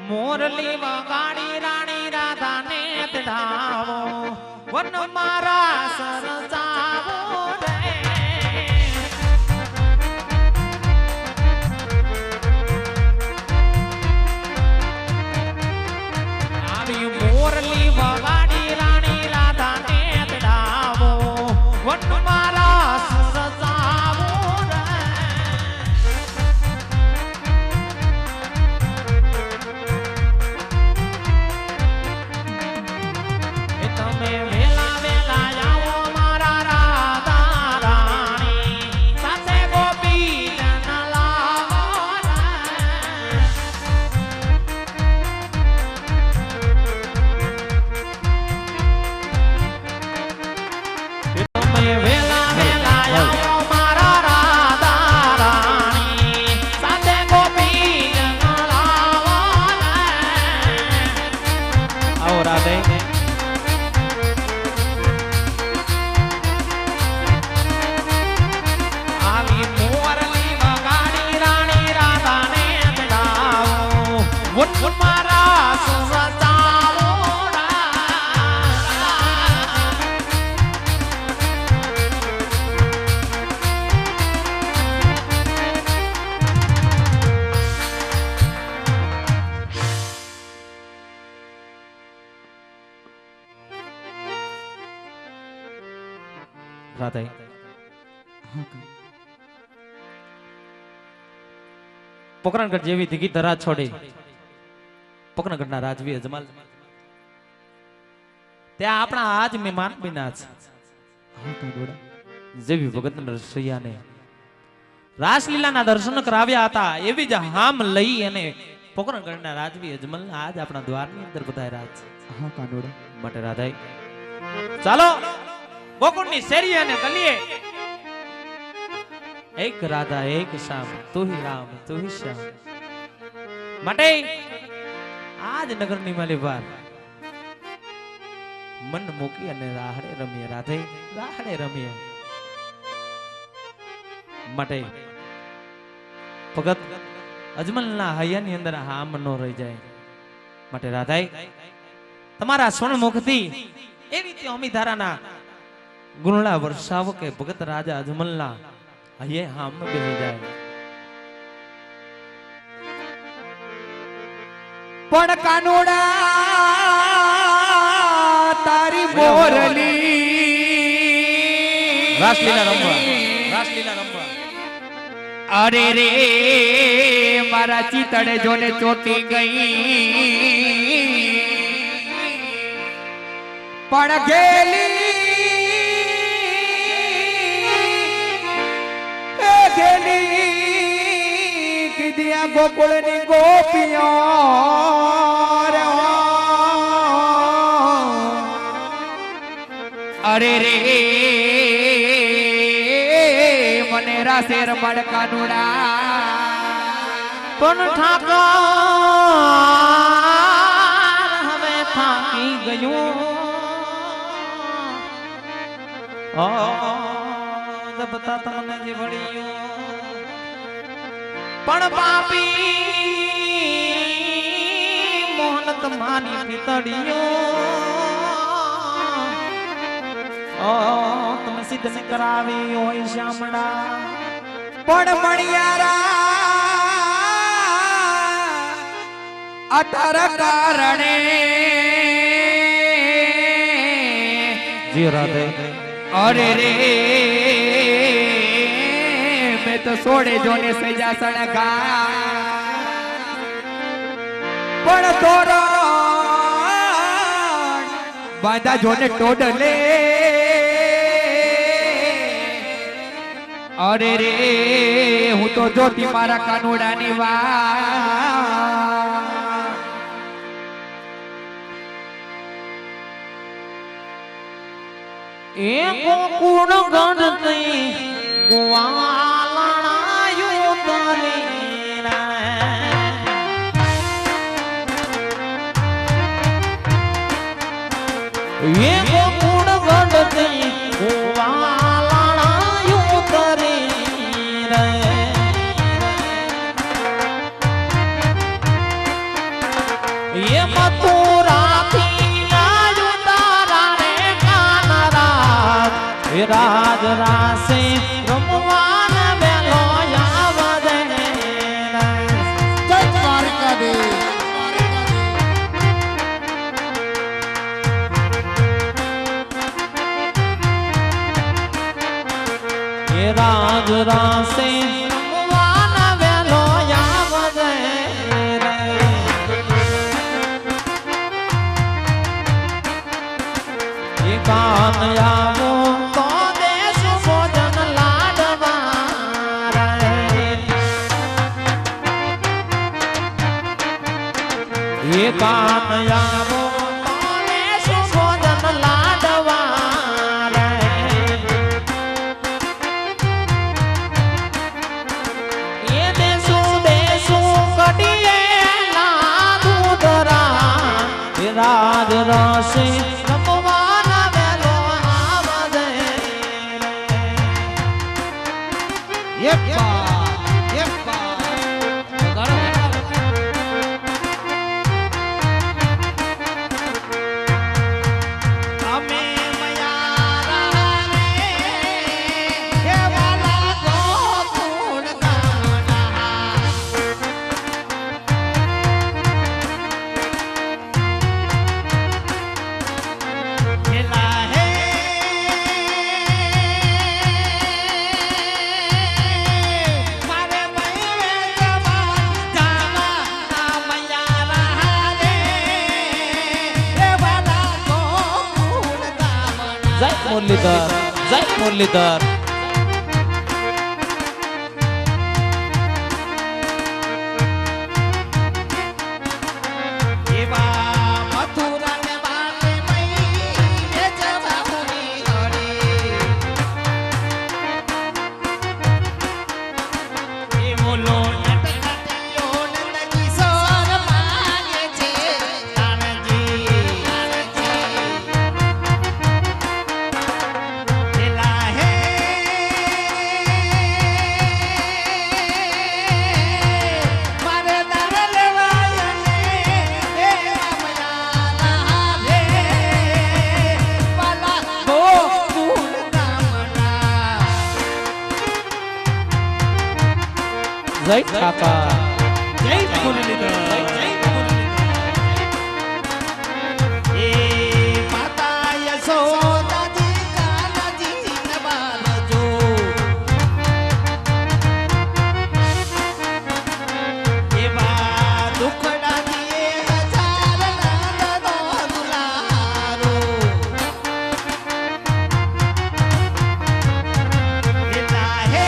મોરલી વગાડી રાણી રાધા ને તડાવો વન મારા સરજાવો રે આવી મોરલી વગાડી રાણી રાધા ને તડાવો વન મારા સરજાવો રે તમે વેલા વેલા આવો મારા રાધા રાણી સાથે ગોપી જન લાવો તમે વેલા વેલા આવો મારા રાધા રાણી સાથે ગોપી જન લાવો આવો રાધે વન મારા સરજાવો રાધે પોકરણગઢ જેવી દીઘી ધરા છોડી પોકરણગઢના રાજવી અજમલ ત્યાં આપણા આજ મહેમાન બન્યા છે જેવી ભગતના રસૈયાને રાસલીલાના દર્શન કરાવ્યા હતા એવી જ હામ લઈ અને પોકરણગઢના રાજવી અજમલ આજ આપણા દ્વારની અંદર પધાર્યા છે હા કાંડોડા માટે રાધાઈ ચાલો ગોકુળની શેરી અને ગલીએ એક રાધા એક શ્યામ તું હી રામ તું હી શ્યામ માટે આજ નગરની માલીબાર મન મૂકી અને રાહડે રમીએ રાધે રાહડે રમીએ માટે ભગત અજમલના હૈયાની અંદર હામ નો રહી જાય માટે રાધાઈ તમારા સ્વર્ણમુખથી એ રીતે અમીધારાના ગુણલા વર્ષાવો કે ભગત રાજા અજમલના હૈયે હામ બેસી જાય પણ કાનોડા તારી મોરલી રાસલીલા રમવા અરે રે મારા ચિતડે જોને ચોટી ગઈ પણ ગેલી કીધ્યા ગોકુળની ગોપીઓ અરે રે મને રાસેર મડ કાનુડા પણ ઠાકર હવે થાકી ગયું બતા તમને જે વળ્યું પણ પાપી મોહન તમારી પિતળીઓ તમે સિદ્ધ ને કરાવી હોય શામડા પણ મણિયારા અઠાર કારણે જી રાધે અરે રે મેં તો સોડે જોને સજા સણગા પણ તોરણ બાંધા જોને ટોડલે અરે રે હું તો જોતી મારા કાનુડાની વાત એ ગોકુળ ગણતી ગોવાલાયો તરી એ ગોકુળ રાસે રમવાન વેલો આવજે જય દ્વારકાધીશ. એ રાજ રાસે રમવાન વેલો આવજે એ કાન આવો તો દેશ ભોજન લાડવા એ કાન આવો તો દેશ ભોજન લાડવા એ દેશું દેશું કડીએ લાદુ ધરા એ રાજ રસે રમવાન વેલો આવજે યેપ્પા, યેપ્પા. તમે મયારા રે કેવાલા ગોકુળ ગાના ખેલા હે મારે મૈવે જવા જાવા મયારા રે કેવાલા ગોકુળ ગાના જય મુરલીધર જય મુરલીધર એવા મથુરાને વાલે મૈવે જવા હુની હરી એ બોલો નટનટિયો નંદકિશોર માગે છે કાનજી ખેલા હે મારે દર લેવાયને દેવા મયાલા રે વાલા ગોકુળ ગામના જય ઠાકર જય મુરલીધર જય મુરલીધર એ માતા યશોદાજી કાનાજી ને બાલજો એવા દુખડાની હજાર નંદનો દુલારો એલા હે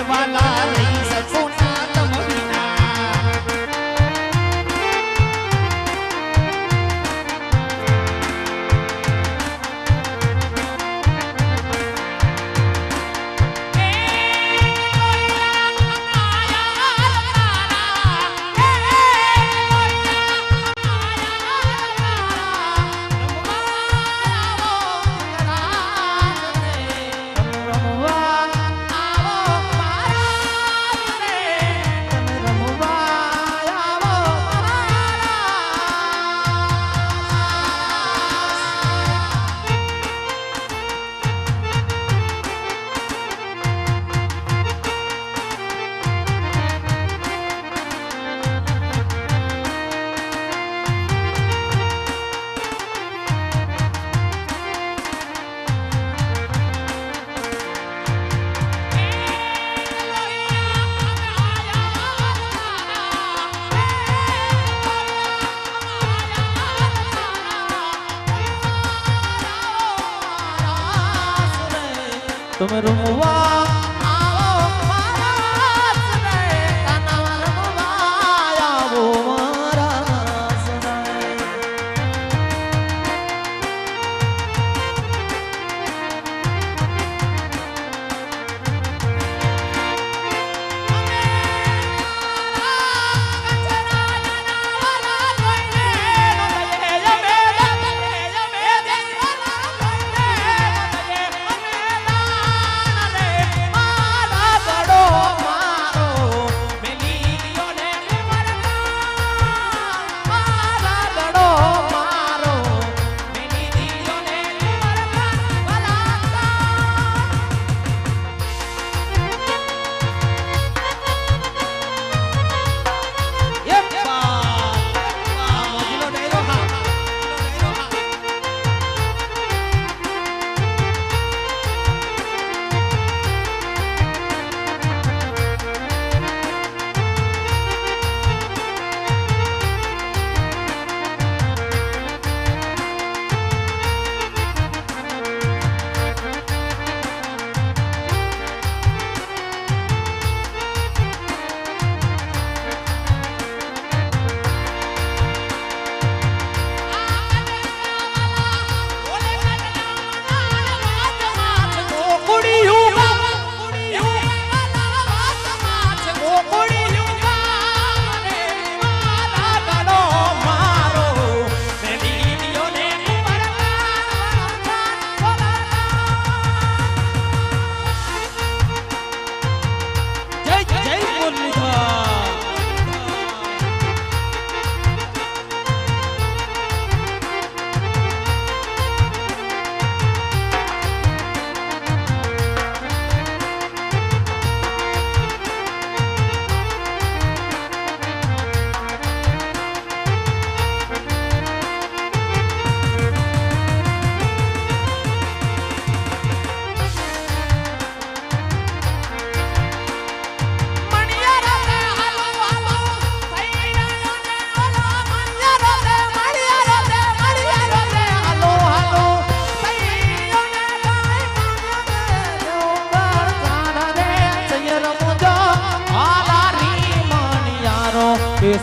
વાલા રહી શકું ના તમ વિના તમે રમવા આવો મારા સને કાના રમવા આવો મારા સને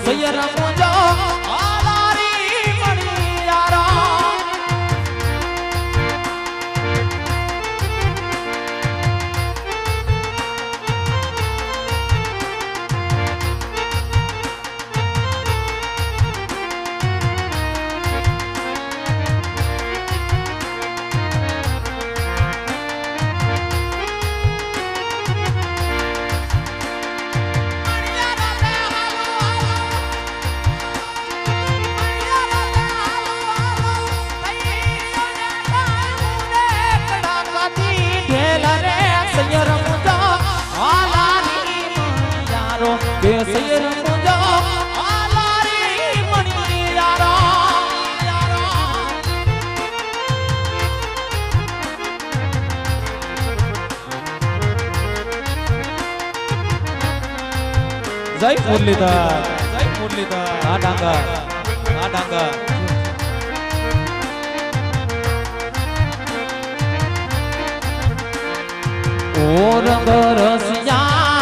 સૈયર મુજો આલારી મણિયારા સૈયર મુજો આલારી મણિયારા જય મુરલીધર આ ડાંગર ઓ રંગ રસિયા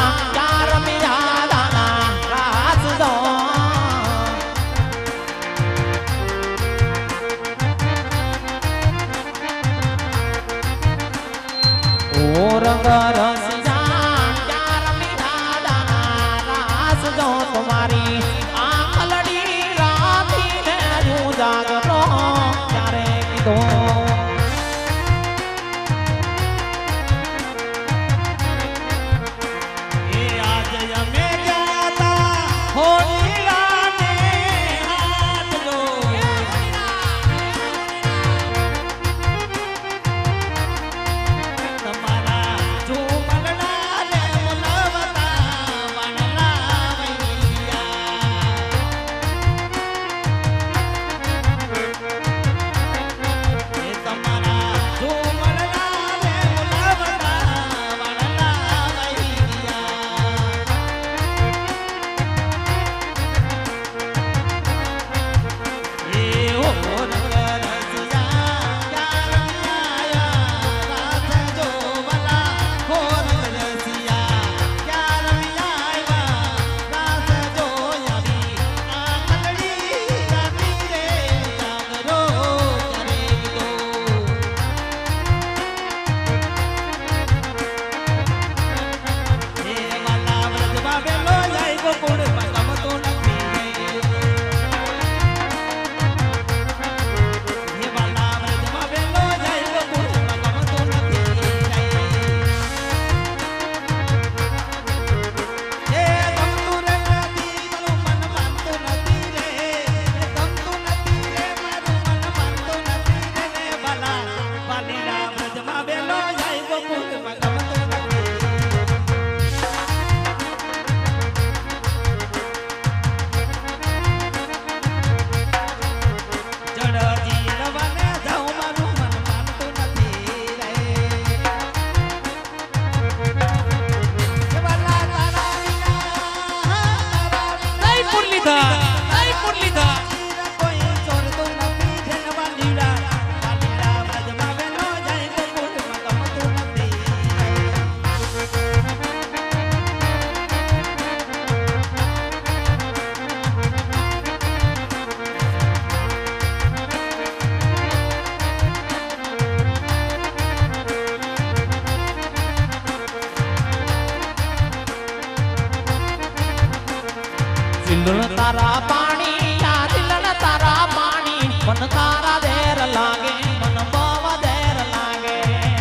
દિલણ તારા પાણી આ દિલણ તારા પાણી મન તારા દેર લાગે મન બવ દેર લાગે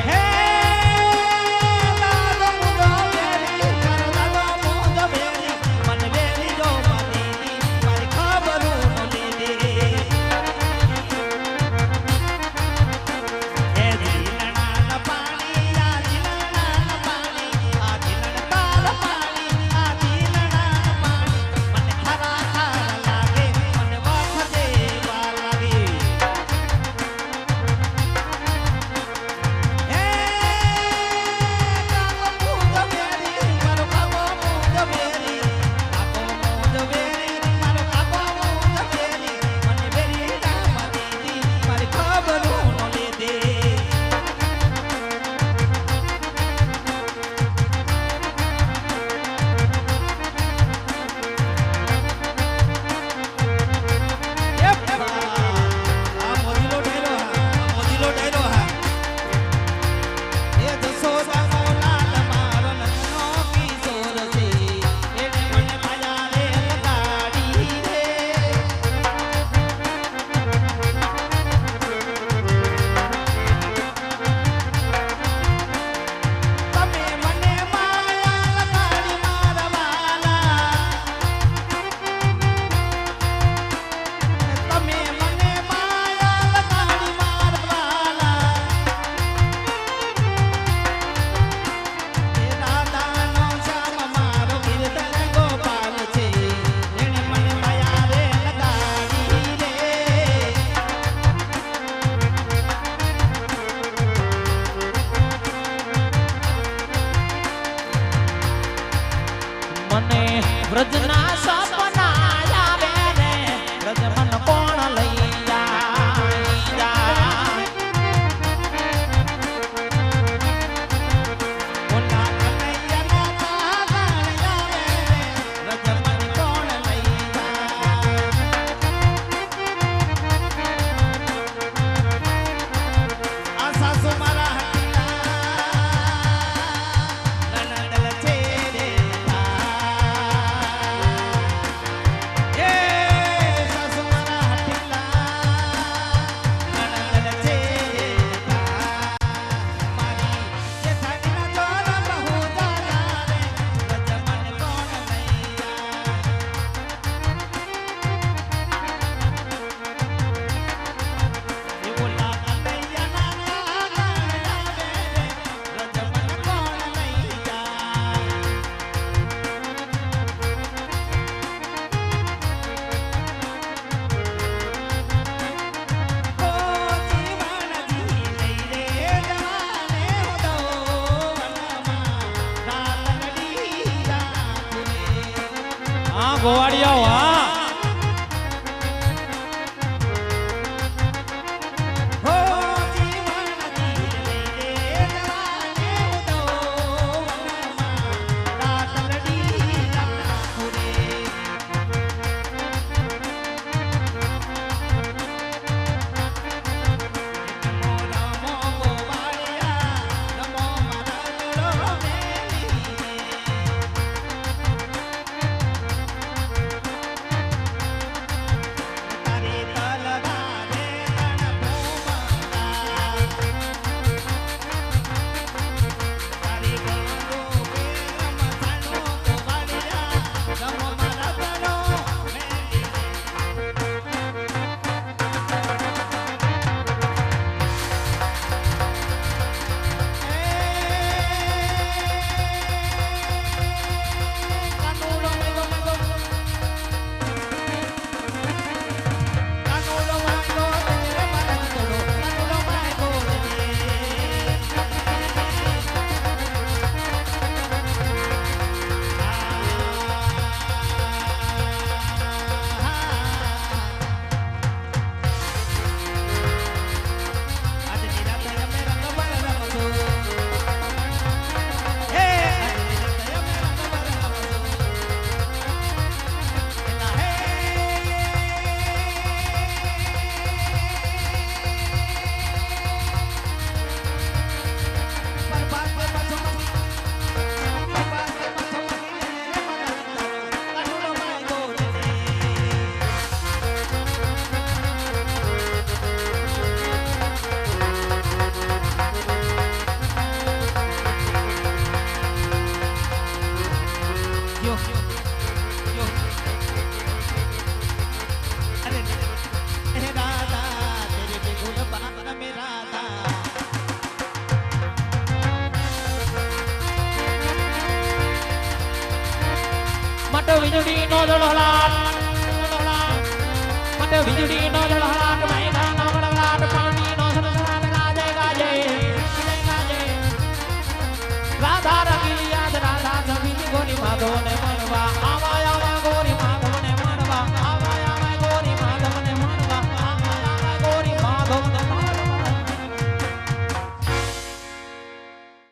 હે દાદો મુદો વેરી દાદો મુદો વેરી મન વેરી જો મની મારી ખબરું નો લીધી હે દિલણા પાણી આ દિલણા પાણી આ દિલણ તારા પાણી આ દિલણા પાણી મને ખરા ખરા લાગે મને વખતે વાર લાગે મને વ્રજના સપના આવે રે વ્રજ મન કોણ લઈ જાય ઓલા કનૈયાના કાગળ આવે વ્રજ મન કોણ લઈ જાય આ સાસુ મારા હકીલા નનડલ છે રે સાસુ મારા હકીલા નનડલ છે મારી જેઠાણીના જોર બહુ જાના રે વ્રજ મન કોણ લઈ જાય ઓલા કનૈયાના કાગળ આવે વ્રજ મન કોણ લઈ જાય ઓ જીવનજી લઈ રે જવાને હોતો વનમાં રાતડી રાતુરે હા ગોવાળિયાઓ હા હો જીવનજી લઈ રે જવાને હોતો વનમાં રાતડી રાતુરે નમો નમો ગોવાળિયા નમો મારા મેલી માટે વીજળી નો ધડો લાલ માટે વીજળી નો ધડો